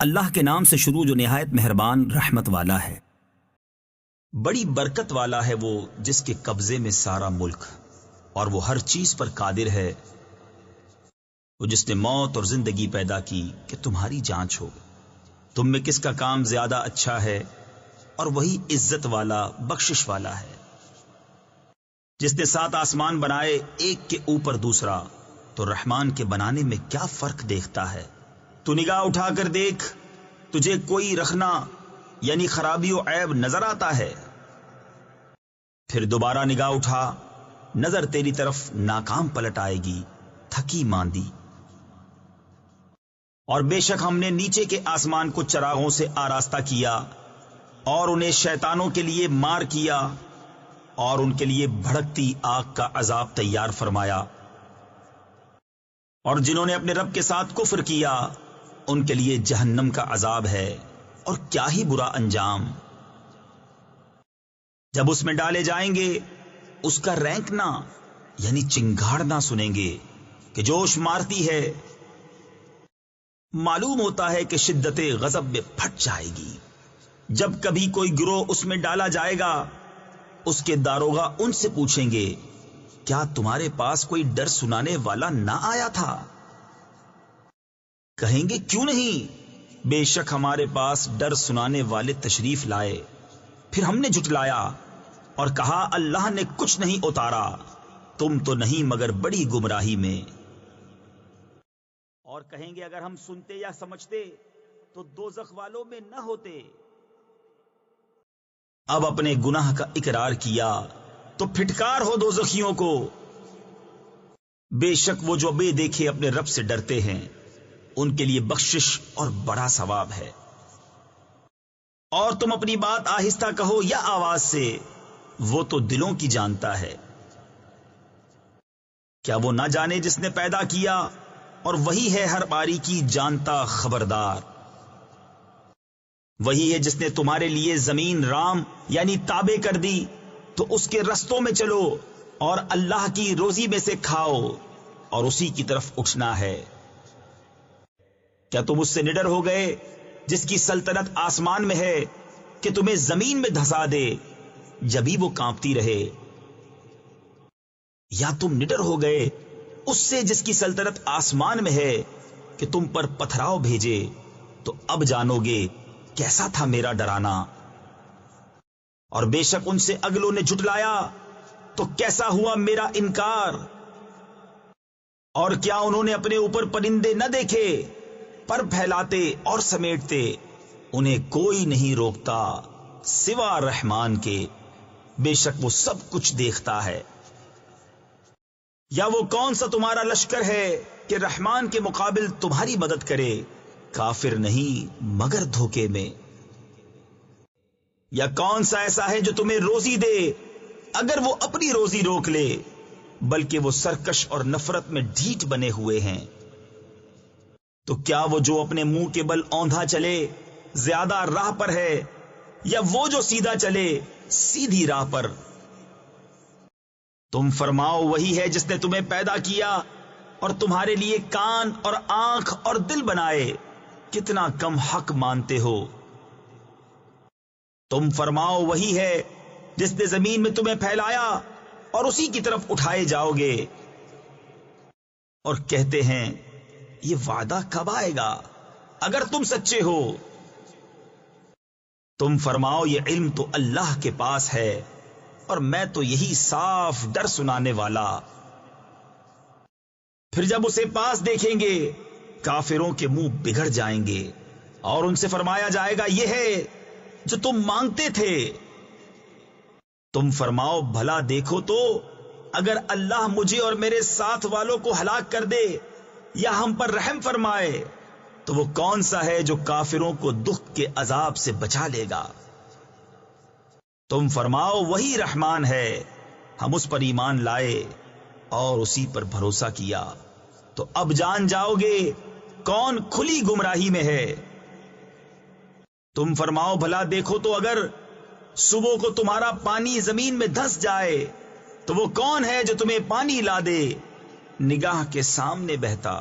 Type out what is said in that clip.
اللہ کے نام سے شروع جو نہایت مہربان رحمت والا ہے۔ بڑی برکت والا ہے وہ جس کے قبضے میں سارا ملک، اور وہ ہر چیز پر قادر ہے۔ وہ جس نے موت اور زندگی پیدا کی کہ تمہاری جانچ ہو، تم میں کس کا کام زیادہ اچھا ہے، اور وہی عزت والا بخشش والا ہے۔ جس نے 7 آسمان بنائے ایک کے اوپر دوسرا، تو رحمان کے بنانے میں کیا فرق دیکھتا ہے؟ تو نگاہ اٹھا کر دیکھ، تجھے کوئی رکھنا یعنی خرابی و عیب نظر آتا ہے؟ پھر دوبارہ نگاہ اٹھا، نظر تیری طرف ناکام پلٹ آئے گی، تھکی ماندی۔ اور بے شک ہم نے نیچے کے آسمان کو چراغوں سے آراستہ کیا، اور انہیں شیطانوں کے لیے مار کیا، اور ان کے لیے بھڑکتی آگ کا عذاب تیار فرمایا۔ اور جنہوں نے اپنے رب کے ساتھ کفر کیا، ان کے لیے جہنم کا عذاب ہے، اور کیا ہی برا انجام۔ جب اس میں ڈالے جائیں گے، اس کا رینکنا یعنی چنگھاڑنا سنیں گے کہ جوش مارتی ہے۔ معلوم ہوتا ہے کہ شدت غضب میں پھٹ جائے گی۔ جب کبھی کوئی گروہ اس میں ڈالا جائے گا، اس کے داروغہ ان سے پوچھیں گے، کیا تمہارے پاس کوئی ڈر سنانے والا نہ آیا تھا؟ کہیں گے کیوں نہیں، بے شک ہمارے پاس ڈر سنانے والے تشریف لائے۔ پھر ہم نے جھٹلایا اور کہا اللہ نے کچھ نہیں اتارا، تم تو نہیں مگر بڑی گمراہی میں۔ اور کہیں گے اگر ہم سنتے یا سمجھتے تو دوزخ والوں میں نہ ہوتے۔ اب اپنے گناہ کا اقرار کیا تو پھٹکار ہو دوزخیوں کو۔ بے شک وہ جو بے دیکھے اپنے رب سے ڈرتے ہیں، ان کے لیے بخشش اور بڑا ثواب ہے۔ اور تم اپنی بات آہستہ کہو یا آواز سے، وہ تو دلوں کی جانتا ہے۔ کیا وہ نہ جانے جس نے پیدا کیا، اور وہی ہے ہر باری کی جانتا خبردار۔ وہی ہے جس نے تمہارے لیے زمین رام یعنی تابع کر دی، تو اس کے رستوں میں چلو، اور اللہ کی روزی میں سے کھاؤ، اور اسی کی طرف اٹھنا ہے۔ کیا تم اس سے نڈر ہو گئے جس کی سلطنت آسمان میں ہے کہ تمہیں زمین میں دھسا دے جبھی وہ کانپتی رہے؟ یا تم نڈر ہو گئے اس سے جس کی سلطنت آسمان میں ہے کہ تم پر پتھراؤ بھیجے؟ تو اب جانو گے کیسا تھا میرا ڈرانا۔ اور بے شک ان سے اگلوں نے جھٹلایا تو کیسا ہوا میرا انکار۔ اور کیا انہوں نے اپنے اوپر پرندے نہ دیکھے، پر پھیلاتے اور سمیٹتے، انہیں کوئی نہیں روکتا سوا رحمان کے، بے شک وہ سب کچھ دیکھتا ہے۔ یا وہ کون سا تمہارا لشکر ہے کہ رحمان کے مقابل تمہاری مدد کرے؟ کافر نہیں مگر دھوکے میں۔ یا کون سا ایسا ہے جو تمہیں روزی دے اگر وہ اپنی روزی روک لے، بلکہ وہ سرکش اور نفرت میں ڈھیٹ بنے ہوئے ہیں۔ تو کیا وہ جو اپنے منہ کے بل اوندھا چلے زیادہ راہ پر ہے، یا وہ جو سیدھا چلے سیدھی راہ پر؟ تم فرماؤ وہی ہے جس نے تمہیں پیدا کیا اور تمہارے لیے کان اور آنکھ اور دل بنائے، کتنا کم حق مانتے ہو۔ تم فرماؤ وہی ہے جس نے زمین میں تمہیں پھیلایا اور اسی کی طرف اٹھائے جاؤ گے۔ اور کہتے ہیں یہ وعدہ کب آئے گا اگر تم سچے ہو؟ تم فرماؤ یہ علم تو اللہ کے پاس ہے، اور میں تو یہی صاف ڈر سنانے والا۔ پھر جب اسے پاس دیکھیں گے کافروں کے منہ بگڑ جائیں گے، اور ان سے فرمایا جائے گا یہ ہے جو تم مانگتے تھے۔ تم فرماؤ بھلا دیکھو تو اگر اللہ مجھے اور میرے ساتھ والوں کو ہلاک کر دے یا ہم پر رحم فرمائے، تو وہ کون سا ہے جو کافروں کو دکھ کے عذاب سے بچا لے گا؟ تم فرماؤ وہی رحمان ہے، ہم اس پر ایمان لائے اور اسی پر بھروسہ کیا، تو اب جان جاؤ گے کون کھلی گمراہی میں ہے۔ تم فرماؤ بھلا دیکھو تو اگر صبح کو تمہارا پانی زمین میں دھس جائے تو وہ کون ہے جو تمہیں پانی لا دے نگاہ کے سامنے بہتا؟